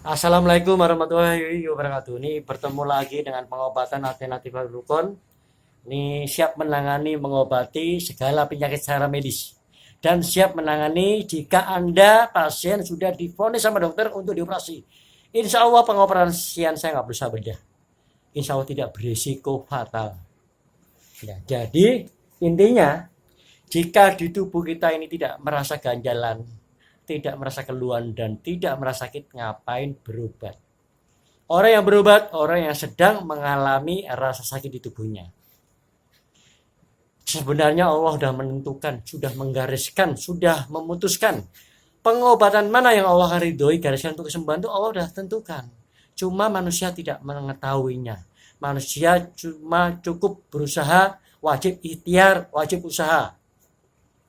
Assalamualaikum warahmatullahi wabarakatuh. Ini bertemu lagi dengan pengobatan alternatif rukun. Ini siap menangani mengobati segala penyakit secara medis dan siap menangani jika Anda pasien sudah divonis sama dokter untuk dioperasi. Insya Allah pengoperasian saya nggak berusaha bedah. Insya Allah tidak berisiko fatal. Ya, jadi intinya jika di tubuh kita ini tidak merasa ganjalan, tidak merasa keluhan dan tidak merasa sakit, ngapain berobat? Orang yang berobat, orang yang sedang mengalami rasa sakit di tubuhnya. Sebenarnya Allah sudah menentukan, sudah menggariskan, sudah memutuskan. Pengobatan mana yang Allah akan ridhoi, gariskan untuk kesembuhan itu Allah sudah tentukan. Cuma manusia tidak mengetahuinya. Manusia cuma cukup berusaha, wajib ikhtiar, wajib usaha.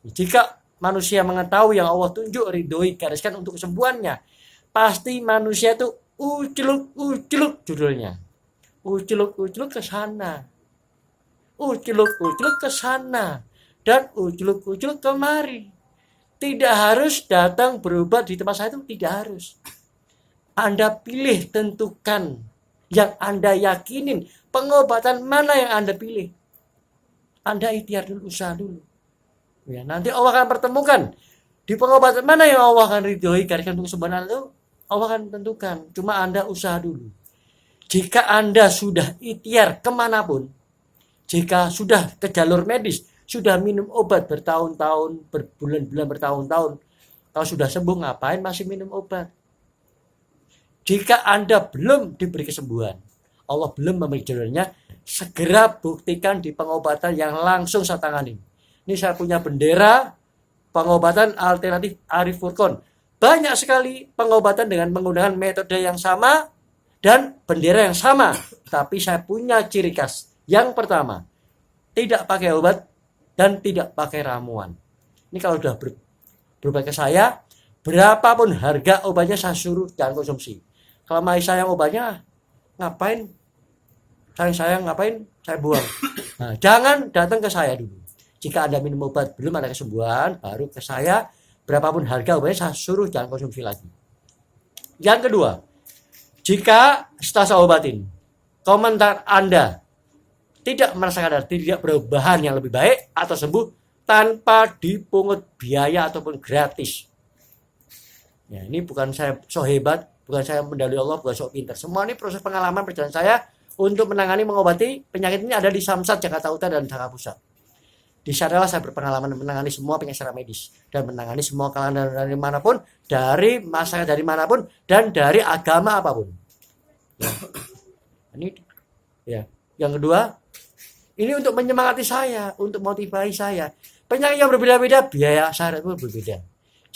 Jika manusia mengetahui yang Allah tunjuk, ridhoi, gariskan untuk kesembuhannya, pasti manusia itu uculuk judulnya. Uculuk ke sana. Uculuk ke sana. Dan uculuk kemari. Tidak harus datang berobat di tempat saya itu, tidak harus. Anda pilih, tentukan yang Anda yakinin. Pengobatan mana yang Anda pilih? Anda ikhtiar dulu, usaha dulu. Ya, nanti Allah akan pertemukan di pengobatan mana yang Allah akan ridhoi, gariskan untuk kesembuhan itu Allah akan tentukan. Cuma Anda usaha dulu. Jika Anda sudah ikhtiar kemanapun, jika sudah ke jalur medis, sudah minum obat bertahun-tahun, berbulan-bulan, bertahun-tahun, kalau sudah sembuh ngapain masih minum obat? Jika Anda belum diberi kesembuhan, Allah belum memberi jalurnya, segera buktikan di pengobatan yang langsung saya tangani. Ini saya punya bendera pengobatan alternatif Arif Furqon. Banyak sekali pengobatan dengan menggunakan metode yang sama dan bendera yang sama. Tapi saya punya ciri khas. Yang pertama, tidak pakai obat dan tidak pakai ramuan. Ini kalau sudah berobat ke saya, berapapun harga obatnya saya suruh jangan konsumsi. Kalau masih sayang obatnya, ngapain? Sayang ngapain? Saya buang. Nah, jangan datang ke saya dulu. Jika Anda minum obat belum ada kesembuhan, baru ke saya, berapapun harga obatnya saya suruh jangan konsumsi lagi. Yang kedua, jika setelah saya obatin, komentar Anda tidak merasakan tidak perubahan yang lebih baik atau sembuh tanpa dipungut biaya ataupun gratis. Ya, ini bukan saya so hebat, bukan saya mendalui Allah, bukan sok pintar. Semua ini proses pengalaman perjalanan saya untuk menangani mengobati penyakit ini ada di Samsat, Jakarta Utara dan Jakarta Pusat. Di sanalah saya berpengalaman menangani semua penyakit secara medis dan menangani semua kalangan dari manapun, dari masyarakat dari manapun dan dari agama apapun. Ya. Ini ya. Yang kedua, ini untuk menyemangati saya, untuk motivasi saya. Penyakit yang berbeda-beda, biaya saya itu berbeda.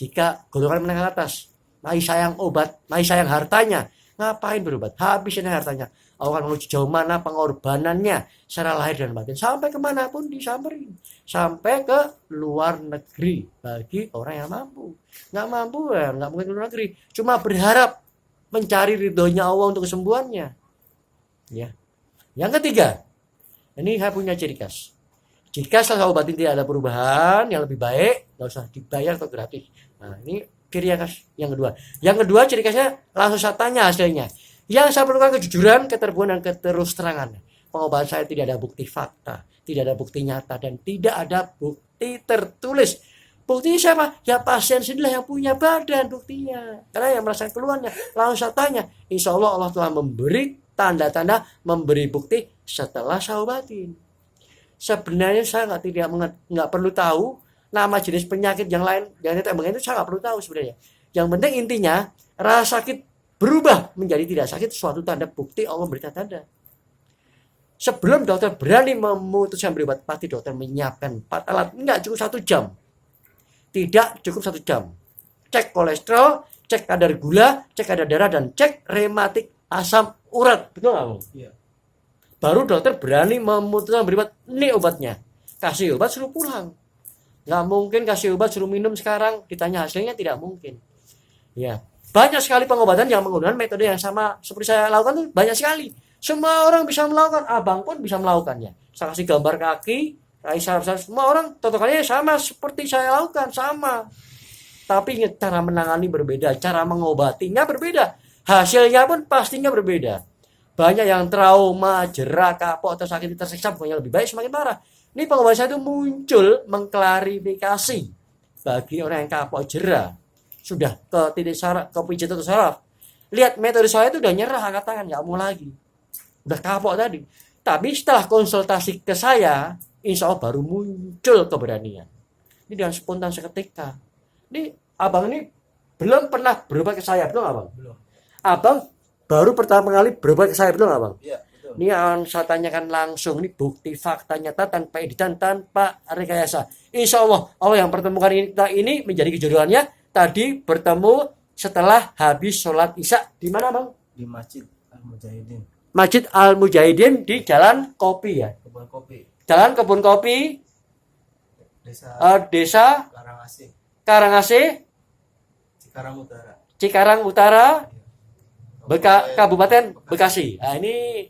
Jika golongan menengah atas, masih sayang obat, masih sayang hartanya, ngapain berobat? Habisin hartanya. Allah akan menuju jauh mana pengorbanannya secara lahir dan batin. Sampai kemanapun disamperin. Sampai ke luar negeri. Bagi orang yang mampu. Nggak mampu ya nggak mungkin ke luar negeri. Cuma berharap mencari ridhonya Allah untuk kesembuhannya. Ya. Yang ketiga. Ini saya punya ciri khas. Jika setelah obatin tidak ada perubahan yang lebih baik, nggak usah dibayar atau gratis. Nah ini ciri khas yang kedua. Yang kedua ciri khasnya langsung saya tanya hasilnya. Yang saya perlukan kejujuran, keterbukaan, dan keterus terangan. Pengobatan saya tidak ada bukti fakta, tidak ada bukti nyata, dan tidak ada bukti tertulis. Buktinya siapa? Ya pasien sendirilah yang punya badan buktinya. Karena yang merasakan keluhannya, langsung saya tanya. Insya Allah Allah telah memberi tanda-tanda, memberi bukti setelah saya obatin. Sebenarnya saya nggak perlu tahu nama jenis penyakit yang lain, yang itu saya nggak perlu tahu sebenarnya. Yang penting intinya rasa sakit berubah menjadi tidak sakit, suatu tanda bukti Allah berikan tanda. Sebelum dokter berani memutuskan berobat, pasti dokter menyiapkan 4 alat. Enggak cukup 1 jam. Tidak cukup 1 jam. Cek kolesterol, cek kadar gula, cek kadar darah, dan cek rematik asam urat. Betul nggak? Iya. Baru dokter berani memutuskan berobat. Ini obatnya. Kasih obat suruh pulang. Nggak mungkin kasih obat suruh minum sekarang. Ditanya hasilnya tidak mungkin. Ya. Banyak sekali pengobatan yang menggunakan metode yang sama seperti saya lakukan tuh banyak sekali. Semua orang bisa melakukan, abang pun bisa melakukannya. Saya kasih gambar kaki, semua orang totokannya sama seperti saya lakukan, sama. Tapi cara menangani berbeda, cara mengobatinya berbeda. hasilnya pun pastinya berbeda. Banyak yang trauma, jerah, kapok, atau sakit tersiksa, pokoknya lebih baik semakin parah. Ini pengobatan saya itu muncul mengklarifikasi bagi orang yang kapok, jerah, sudah ke titik saraf, ke pijat atau saraf. Lihat metode saya itu udah nyerah, angkat tangan, nggak mau lagi. Udah kapok tadi. Tapi setelah konsultasi ke saya, insya Allah baru muncul keberanian. Ini dengan spontan seketika. Ini abang ini belum pernah berobat ke saya, betul nggak bang? Belum. Abang baru pertama kali berobat ke saya, betul nggak bang? Iya, betul. Ini yang saya tanyakan langsung, ini bukti fakta nyata tanpa editan, tanpa rekayasa. Insya Allah, Allah yang pertemukan kita ini menjadi kejodohannya. Tadi bertemu setelah habis sholat isya. Di mana bang? Di Masjid Al-Mujahidin, Masjid Al-Mujahidin di Jalan Kopi ya. Kebun Kopi, Jalan Kebun Kopi, Desa Karangasih, Karangasih, Cikarang Utara. Cikarang Utara, Kabupaten Kabupaten Bekasi. Nah ini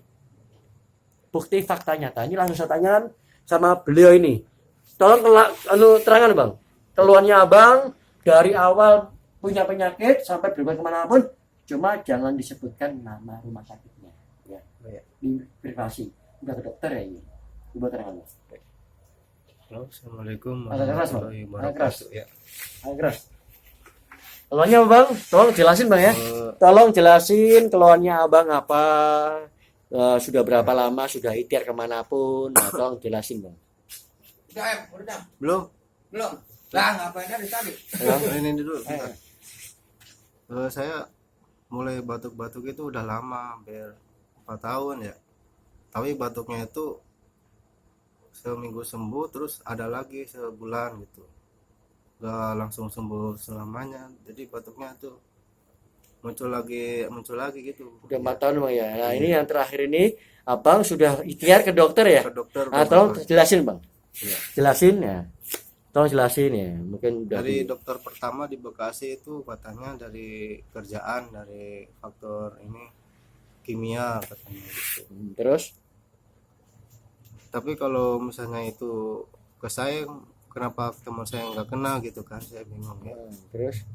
bukti fakta nyata. Ini langsung saya tanyakan sama beliau ini. Tolong terangan bang. Keluhannya abang dari awal punya penyakit sampai berobat kemanapun, cuma jangan disebutkan nama rumah sakitnya. Ya, ini privasi. Udah ke dokter ya ini. Coba terangan. Halo, assalamualaikum Agak keras, Bang. warahmatullahi Agak keras. wabarakatuh. Ya. Agres. Keluhannya bang, tolong jelasin bang ya. Tolong jelasin keluhannya abang apa. Sudah berapa lama, sudah ikhtiar kemanapun. Nah, tolong jelasin bang. Udah. Belum. Lah ngapain dari tadi? Ini dulu. bentar. Saya mulai batuk-batuk itu udah lama, hampir 4 tahun ya. Tapi batuknya itu seminggu sembuh, terus ada lagi sebulan gitu. Gak langsung sembuh selamanya, jadi batuknya tuh muncul lagi gitu. Udah 4 tahun bang ya. Nah ini yang terakhir ini abang sudah ikhtiar ke dokter ya. Ke dokter Nah tolong jelasin bang. Iya. Jelasin ya. Tolong jelasin ya. Mungkin udah Dari dokter pertama di Bekasi itu katanya dari kerjaan, dari faktor ini kimia katanya gitu. Terus Tapi kalau misalnya itu ke saya, kenapa teman saya nggak kena gitu kan, saya bingung ya. terus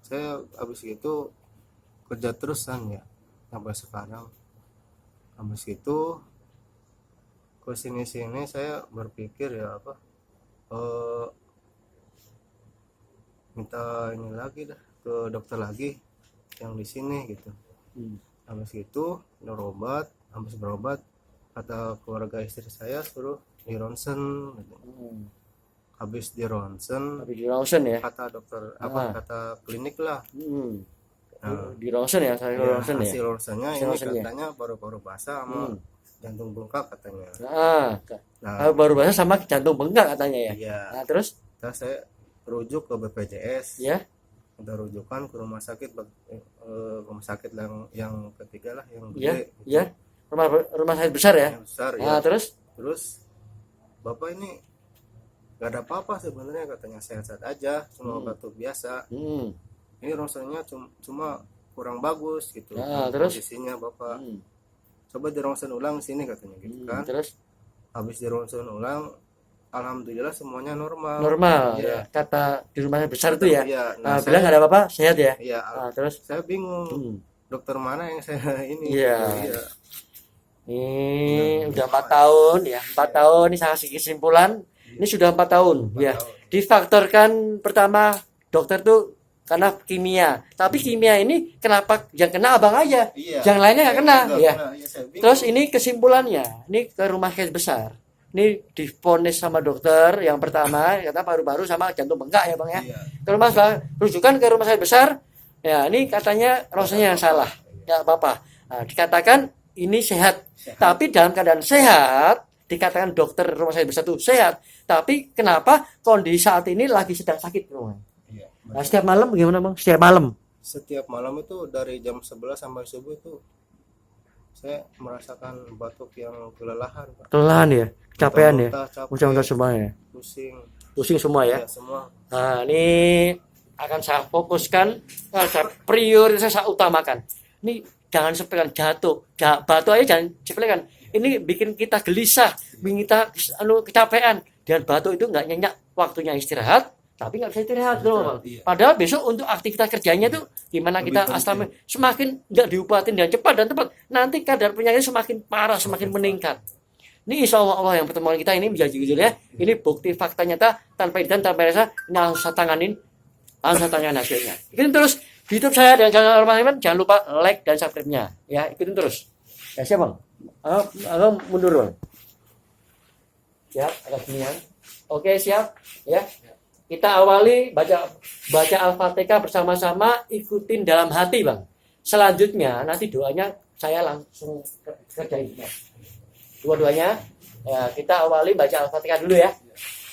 Saya habis itu kerja terusan ya sampai sekarang. Habis itu ke sini saya berpikir ya apa, minta ini lagi dah ke dokter lagi yang di sini gitu. Habis itu habis berobat kata keluarga istri saya suruh di ronsen gitu. Habis di ronsen di ronsen ya. kata dokter kata klinik lah. Di ronsen ya, saya ronsen ya. Hasil ronsennya Hasil ini ronsennya. katanya paru-paru basah sama jantung bengkak katanya. Nah, baru bahasa sama jantung bengkak katanya ya. Iya. Nah, terus Saya rujuk ke BPJS. ya. Udah rujukan ke rumah sakit yang ketiga lah, yang Ya, gede gitu. ya. Rumah sakit besar ya. Yang besar ya. Nah, terus Bapak ini gak ada apa-apa sebenarnya katanya, sehat-sehat aja, cuma batuk biasa. Ini ronsennya cuma kurang bagus gitu. Nah, terus Kondisinya Bapak coba di ronsen ulang sini katanya gitu kan. terus Habis di ronsen ulang, alhamdulillah semuanya normal. normal Iya. ya. Kata di rumah sakit besar itu ya. Iya. Nah, bilang nggak ada apa-apa, sehat ya. Iya. Nah, terus Saya bingung. Dokter mana yang saya ini? Iya. Iya. ini udah 4 tahun ya. 4 tahun ini saya kasih kesimpulan. Ini sudah 4 tahun ya. Difaktorkan pertama dokter tuh karena kimia. Tapi kimia ini kenapa yang kena abang aja? Iya. Yang lainnya nggak kena ya. Saya bingung. Terus ini kesimpulannya, ini ke rumah sakit besar. Ini divonis sama dokter yang pertama kata paru-paru sama jantung bengkak ya bang ya. Iya. Kalau masalah rujukan ke rumah sakit besar, ya ini katanya rasanya yang salah. Ya apa-apa. Nah, dikatakan ini sehat. Tapi dalam keadaan sehat, dikatakan dokter rumah sakit besar itu sehat. Tapi kenapa kondisi saat ini lagi sedang sakit rumah? Iya. Nah, setiap malam bagaimana bang? Setiap malam. Setiap malam itu dari jam 11 sampai subuh itu saya merasakan batuk yang kelelahan, Pak. Kelelahan ya, capean ya, Capek, muncul semua ya, pusing semua ya. ya semua. Nah ini akan saya fokuskan, saya prioritas saya utamakan. Ini jangan sepelekan batu aja jangan sepelekan. Ini bikin kita gelisah, bikin kita kecapean. Dan batu itu nggak nyenyak, waktunya istirahat, tapi nggak bisa istirahat loh. Iya. Padahal besok untuk aktivitas kerjanya tuh gimana Lebih kita penting. asal semakin nggak diupatin dan cepat dan tepat, nanti kadar penyakit semakin parah, semakin meningkat. Ini insya Allah yang pertemuan kita ini menjadi jujur ya. Ini bukti fakta nyata tanpa editan tanpa rasa. Nah, saya tanganin hasilnya. Ikutin terus di YouTube saya dan channel teman-teman. Jangan lupa like dan subscribe-nya. Ya, ikutin terus. Ya, siap bang. Agak mundur bang. Siap, agak ginian. Oke, siap. Ya. Kita awali baca Al-Fatihah bersama-sama, ikutin dalam hati, Bang. Selanjutnya nanti doanya saya langsung kerjain. Dua-duanya ya, kita awali baca Al-Fatihah dulu ya.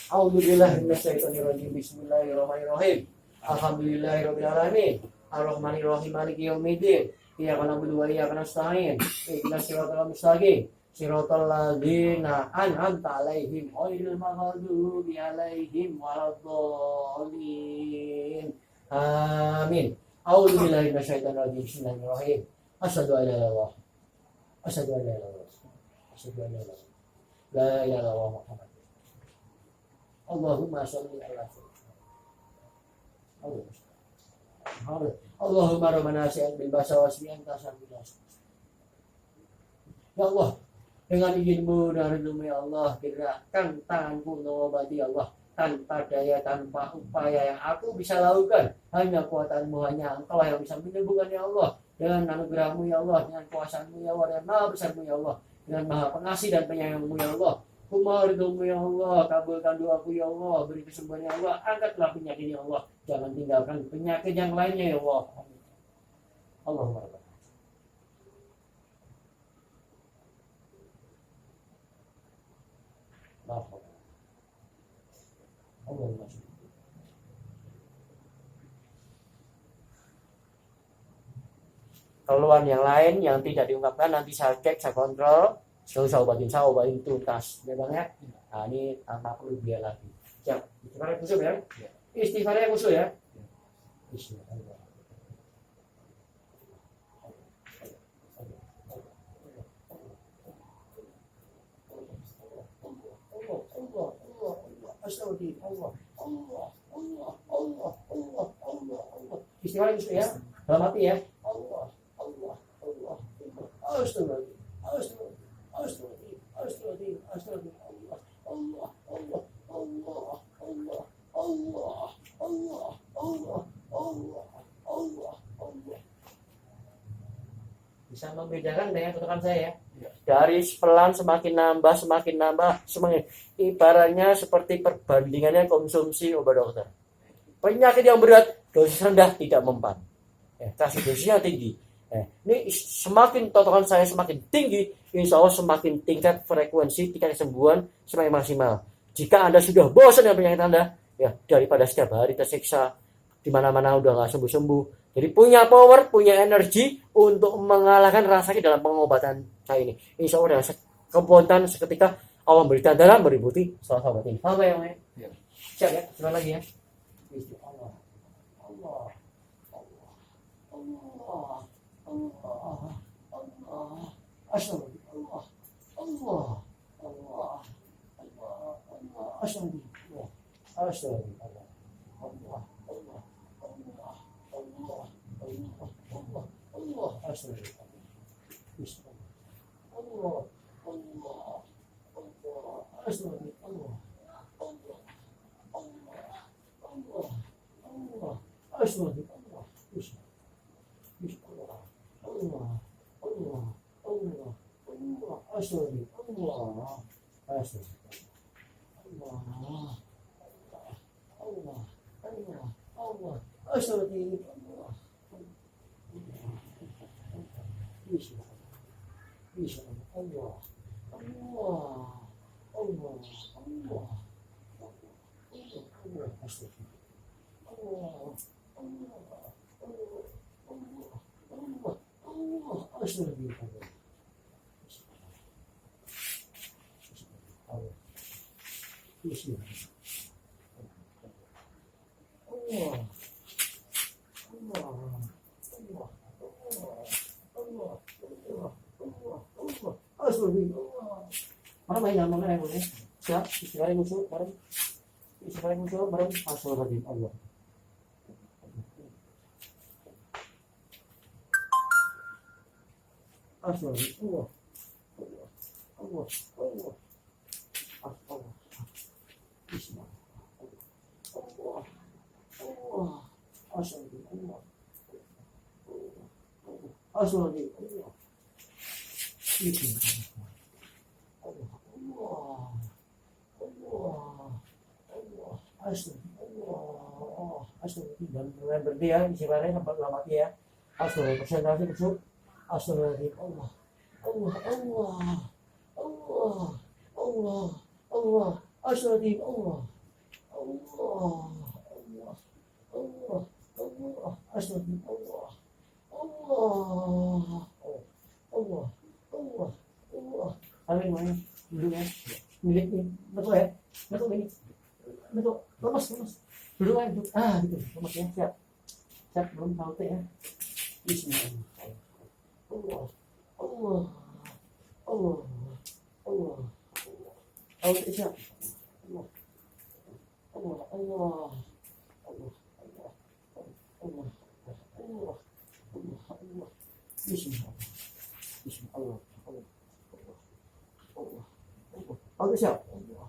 A'udzubillahi minasyaitonirrajim. Bismillahirrahmanirrahim. Alhamdulillahirabbil alamin. Arrahmanirrahim. Maliki yaumiddin. Iyyaka na'budu wa iyyaka nasta'in. Ihdinas siratal mustaqim. Siratal ladzina an'amta 'alaihim ghairil maghdubi 'alaihim waladdallin. Amin. A'udzubillahi minasyaitonir rajim. Bismillahirrahmanirrahim. Asyhadu an la ilaha illallah. Asyhadu an la ilaha illallah. Asyhadu an la ilaha illallah. La ilaha illallah Muhammad. Allahumma shalli ala sayyidina Allahumma rabbana sa'al bil basa wasmi'an tasabilas. Ya Allah, dengan izin-Mu dan ridho-Mu ya Allah, gerakkan tanganku mengobati Allah, tanpa daya, tanpa upaya yang aku bisa lakukan. Hanya kuatan-Mu, hanya Engkau yang bisa menyembuhkan ya Allah. Dengan anugerah-Mu ya Allah, dengan kuasa-Mu ya Allah, dengan maha besar-Mu ya Allah, dengan maha pengasih dan penyayang-Mu ya Allah. Kumohon ridho-Mu ya Allah, kabulkan doaku ya Allah, beri kesembuhan ya Allah, angkatlah penyakit ya Allah, jangan tinggalkan penyakit yang lainnya ya Allah. Allahumma rabbana. Allahumma sholli. Keluhan yang lain yang tidak diungkapkan nanti saya cek, saya kontrol, saya obatin tuntas, ya bang ya. Nah ini tanpa perlu biaya lagi. Siap, istighfarnya khusus ya. Istighfarnya khusus ya. Bismillah. Istighfar itu ya, dalam hati ya. Allah. Bisa membedakan dengan ketukan saya ya. Dari pelan semakin nambah, semakin ibaratnya seperti perbandingannya konsumsi obat dokter. Penyakit yang berat dosis rendah tidak mempan. Kasih dosisnya tinggi. Ini semakin totokan saya semakin tinggi, insya Allah semakin tingkat frekuensi tingkat kesembuhan semakin maksimal. Jika Anda sudah bosan dengan penyakit Anda, ya daripada setiap hari tersiksa di mana-mana udah nggak sembuh-sembuh. Jadi punya power, punya energi untuk mengalahkan rasa sakit dalam pengobatan saya ini. Insya Allah dengan kekuatan seketika Allah beri tanda beri bukti setelah obat ini. Paham ya? Siap ya? Sekali lagi ya. Allah. Mana main nama mana yang siap istilah musuh bareng istighfar muncul bareng astagfirullahaladzim Allah. Astagfirullah. Allah. Allah. Allah. Bismillah. Allah. Allah. Astagfirullah. Astagfirullah. Bismillah. Allah. Allah. Allah. Allah. Astagfirullah. Astagfirullah. Berhenti ya, istighfarnya sampai lama ya. Astagfirullah. Konsentrasi besok. Astagfirullahaladzim Allah. Allah. Allah. Allah. Allah. Allah. Astagfirullahaladzim Allah. Allah. Allah. Allah. Allah. Astagfirullahaladzim Allah. Allah. Allah. Allah. Allah. Amin mana? Duduk ya. Milik ini. Betul ya? Betul ini. Betul. Lemas. Duduk ya. Gitu. Lemas ya. Siap. Siap. Belum tahu ya. Bismillah. Allah. Allah. Allah. Allah. Allah. Siap. Allah. Allah. Allah. Allah. Allah. Allah. Allah. Allah. Bismillah. Bismillah. Allah. Allah. Allah siap. Allah.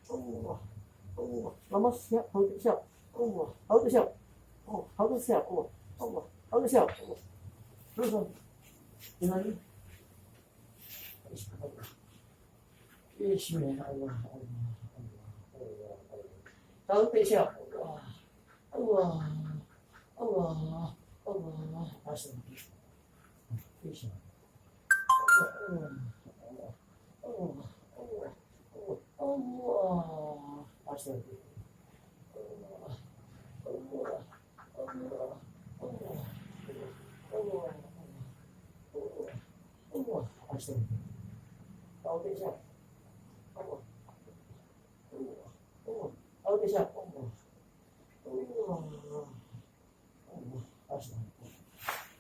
Allah. Allah. Lama siap. Allah siap. Allah. Allah siap. Oh, Allah siap. Allah. Allah. Allah siap. Allah. Terus. Gimana? Bismillah. Bismillah. Allah. Allah. Allah. Allah siap. Allah. Allah. Allah. Allah. Astagfirullah. Bismillah. Allah. Allah. Allah. Astagfirullah. Allah. Allah. Allah. Allah. Allah. Astagfirullah. Tahu tak? Allah. Allah. Allah. Tahu tak? Allah. Allah. Allah. Astagfirullah.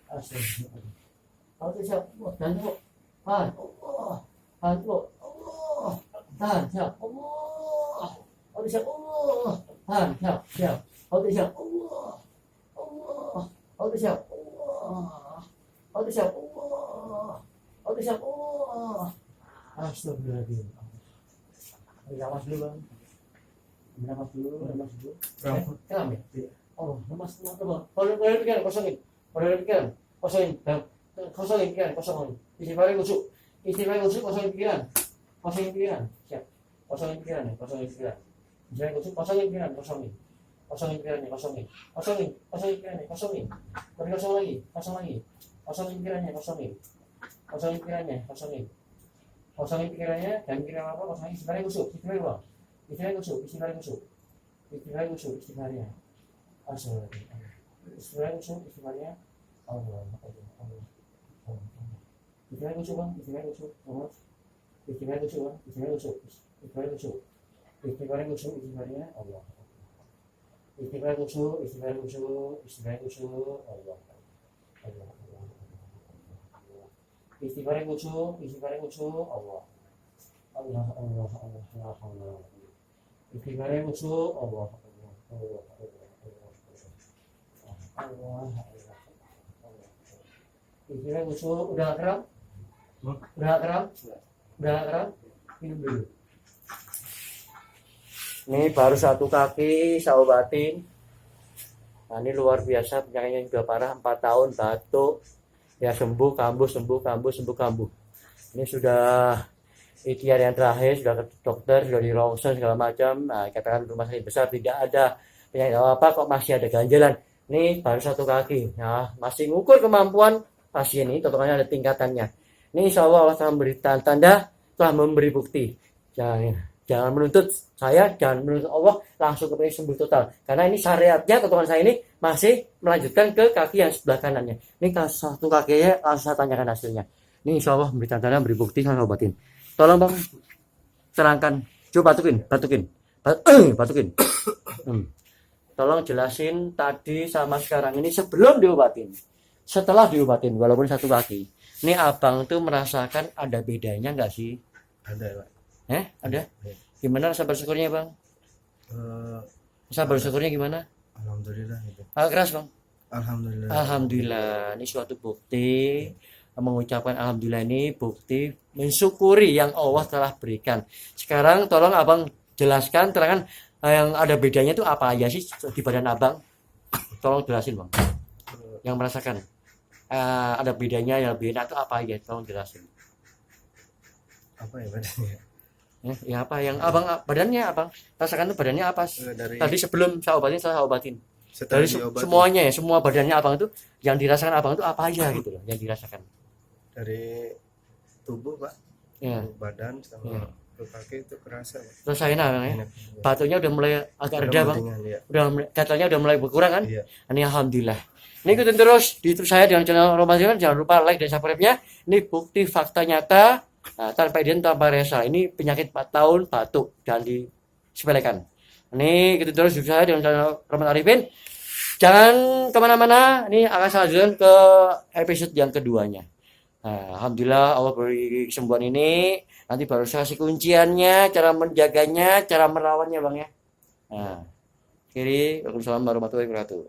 Astagfirullah. Tahu tak? Dan tu. Allah. Dan tu. Allah. Dan siap. Allah. Tahu tak? Allah. Dan siap. Siap. Tahu tak? Allah. Allah. Tahu tak? Allah. Tahu tak? Allah. Tahu tak? Allah. Astagfirullahaladzim. Lemas dulu bang. Lemas dulu. Kenapa ya? Oh, lemas teman-teman. Kalau pikiran kosongin. Kalau pikiran kosongin. Kosongin pikiran, kosongin. Istighfar kusuk. Istighfar kusuk, kosongin pikiran. Kosongin pikiran. Siap. Kosongin pikiran ya, kosongin pikiran. Istighfar kusuk, kosongin pikiran, kosongin. Kosongin pikirannya, kosongin. Kosongin pikirannya, kosongin. Beri kosong lagi, kosong lagi. Kosongin pikirannya, kosongin. Kosongin pikirannya, kosongin. Kosongin pikirannya, dan pikiran apa, kosongin. Istighfar kusuk, istighfar bang. Istighfar kusuk, istighfar kusuk. Istighfar kusuk, istighfarnya. Astagfirullah. Istighfar kusuk, istighfarnya. Allah. Istighfar kusuk bang, istighfar kusuk. Istighfar kusuk bang, istighfar kusuk. Istighfar kusuk. Istighfar kusuk, istighfarnya. Allah. Istighfar kusuk, istighfar kusuk. Istighfar kusuk. Allah. Allah. Istighfar kusuk, istighfar kusuk. Allah. Allah. Allah. Allah. Allah. Istighfar kusuk. Allah. Allah. Allah. Istighfar kusuk. Udah keram? Udah keram? Udah keram? Minum dulu. Ini baru satu kaki saya obatin. Nah, ini luar biasa, penyakitnya juga parah, 4 tahun batuk. Ya sembuh kambuh. Ini sudah ikhtiar yang terakhir, sudah ke dokter, sudah di ronsen segala macam. Nah, katakan rumah sakit besar tidak ada penyakit apa kok masih ada ganjalan. Ini baru satu kaki. Nah, masih ngukur kemampuan pasien ini, totalnya ada tingkatannya. Ini insya Allah akan memberi tanda telah memberi bukti. Jangan menuntut saya, jangan menuntut Allah langsung ke sembuh total. Karena ini syariatnya, teman saya ini masih melanjutkan ke kaki yang sebelah kanannya. Ini satu kakinya langsung saya tanyakan hasilnya. Ini insya Allah memberi tanda, memberi bukti, saya obatin. Tolong bang, terangkan. Coba batukin. Tolong jelasin tadi sama sekarang ini sebelum diobatin. Setelah diobatin, walaupun satu kaki. Ini abang tuh merasakan ada bedanya nggak sih? Ada, Pak. Ada? Gimana rasa bersyukurnya bang? Eh, Masa bersyukurnya gimana? alhamdulillah gitu. Agak keras bang. Alhamdulillah. Alhamdulillah, ini suatu bukti, mengucapkan alhamdulillah ini bukti mensyukuri yang Allah telah berikan. Sekarang tolong abang jelaskan, terangkan yang ada bedanya itu apa aja sih di badan abang? Tolong jelasin bang. Yang merasakan ada bedanya yang lebih enak itu apa aja? Tolong jelasin. Apa ya badannya? Ya apa yang abang badannya abang rasakan tuh badannya apa? Dari Tadi sebelum saya obatin, saya obatin. setelah Dari diobatin, semuanya ya, semua badannya abang itu yang dirasakan abang itu apa aja gitu loh, yang dirasakan. dari tubuh Pak, Ya. badan sama Ya. kaki itu kerasa Pak. Terus saya enak ya. Enak. Batuknya udah mulai agak Udah reda bang. mendingan, ya. Katanya udah mulai berkurang kan? Iya. Ini alhamdulillah. Ini ikutin terus di YouTube saya dengan channel Romantikan. Jangan lupa like dan subscribe-nya. Ini bukti fakta nyata tanpa izin tanpa resa. Ini penyakit 4 tahun batuk, jangan disepelekan. Ini ikutin terus YouTube saya dengan channel Roman Arifin. Jangan kemana-mana. Ini akan saya lanjutkan ke episode yang keduanya. Nah, alhamdulillah Allah beri kesembuhan ini. Nanti baru saya kasih kunciannya, cara menjaganya, cara merawatnya bang ya. Nah, kiri, waalaikumsalam warahmatullahi wabarakatuh.